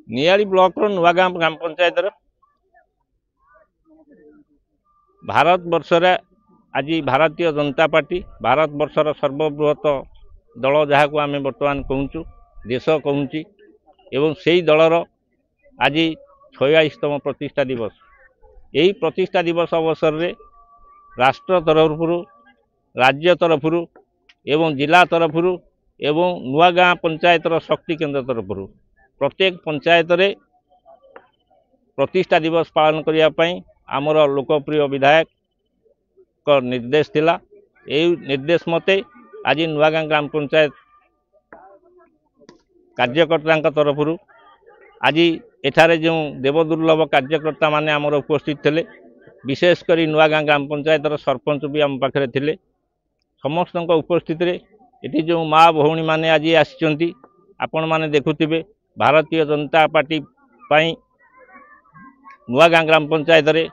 Niali block नुआगाँ ग्राम पंचायत भारत वर्षर आज Bharatiya Janata party Bharat वर्षर सर्वबृहत दल जहाँ को आम बर्तमान कहूँ देश कहूँ एवं से ही दलर आज 46तम प्रतिष्ठा दिवस यही प्रतिष्ठा दिवस अवसर में राष्ट्र तरफ राज्य तरफ एवं जिला तरफ एवं नुआगाँ पंचायतर शक्ति केन्द्र तरफ प्रत्येक पंचायत रे प्रतिष्ठा दिवस पालन करने आमर लोकप्रिय विधायक का निर्देश थिला। यही निर्देश मते आज नुआगाँ ग्राम पंचायत कार्यकर्ता तरफ आज एठारे जो देवदुर्लभ कार्यकर्ता माने आमर उपस्थित थे विशेषकर नुआगाँ ग्राम पंचायतर सरपंच भी आम पाखे थे समस्त उपस्थित ये जो माँ भौणी माने आज आसी आपण माने देखुथिबे भारतीय जनता पार्टी पाई नुआगाँ ग्राम पंचायत रे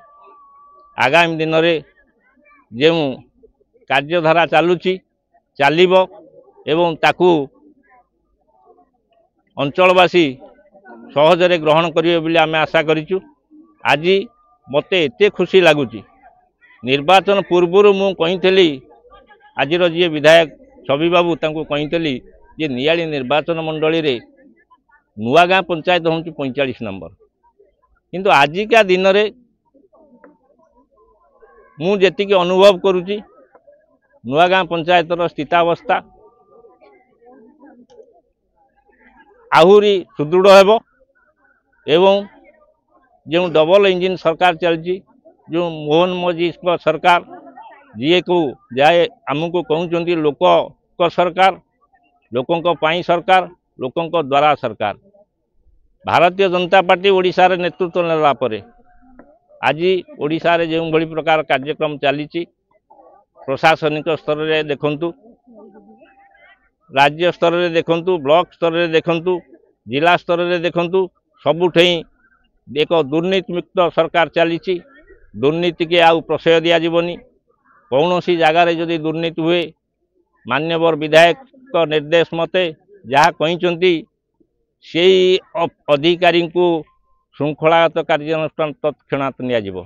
आगामी दिन में जो कार्यधारा चलुची चलिबो एवं ताकू अंचलवासी सहजरे ग्रहण करिवे बोली आमे आशा करिचु। आज मते एते खुशी लगुच निर्वाचन पूर्व मु कही आजिर जी विधायक छवि बाबू तांको कही जे नियाली निर्वाचन मंडली रे नुआगाँ पंचायत हूँ 45 नंबर किंतु आजिका दिन में मु जेतिकी अनुभव करुची नुआगाँ पंचायतर स्थितावस्था आहुरी सुदृढ़ हेबो एवं जो डबल इंजिन सरकार चलती जो मोहन मजी सरकार जी को जाए आमको कहते लोक सरकार लोकों पाई सरकार लोकों द्वारा सरकार भारतीय जनता पार्टी ओडिशा रे नेतृत्व नेला परे आज ओडिशा रे जो भली प्रकार कार्यक्रम चली प्रशासनिक स्तर रे देखंतु राज्य स्तर रे देखंतु ब्लॉक स्तर रे देखंतु जिला स्तर रे देखंतु सबुठे एक दुर्नीति मुक्त सरकार चली दुर्नीति के आउ प्रशय दिया जीवनी कौन सी जगार जदि दुर्नीति हुए मान्यवर विधायक का निर्देश मते जहाँ कही से अधिकारी को श्रृंखलागत कार्यानुष्ठान तत्क्षणात नियाजिबो।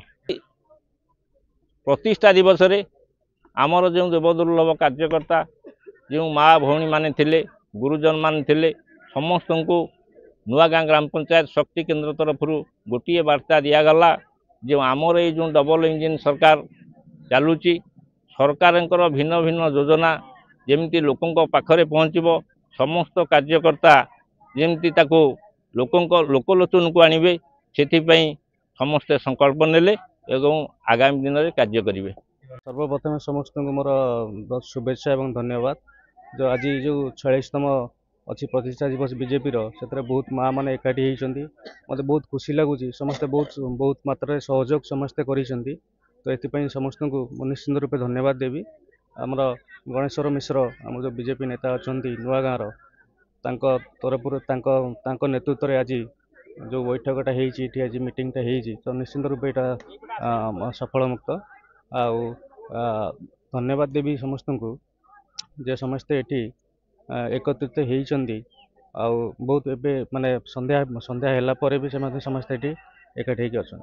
प्रतिष्ठा दिवस रे आमर जो देवदुर्लभ कार्यकर्ता जो माँ भौणी माने थिले गुरुजन माने थिले समस्त को नुआगाँ ग्राम पंचायत शक्ति केन्द्र तरफ गोटे वार्ता दिगला जो आमर ये जो डबल इंजिन सरकार चलुची सरकार भिन्न भिन्न योजना जमी लोकों पाखरे पहुँचब समस्त कार्यकर्ता जमी ताको लोकलोचन को आणवे से समस्ते संकल्प नेले एवं आगामी दिन में कार्य करेंगे। सर्वप्रथम समस्त को मोर शुभेच्छा एवं धन्यवाद। जो आज जो 46तम अच्छी प्रतिष्ठा दिवस बीजेपी से बहुत माँ मैंने एकाठी होती मत बहुत खुशी लगुच समस्ते बहुत मात्रा सहयोग समस्ते कर तो ये समस्त को निश्चिंत रूपे धन्यवाद देवी। आमर गणेश्वर मिश्र आम जो बीजेपी नेता अच्छा नुआगाँर तरफ नेतृत्व में आज जो बैठकटा होती आज मीटिंगटा होती तो निश्चिंत रूपे यहाँ सफल मुक्त धन्यवाद देवी समस्त को जे समस्ते ये एकत्रित होती बहुत एवं माने संध्या है समस्ते ये एकाठी अच्छा।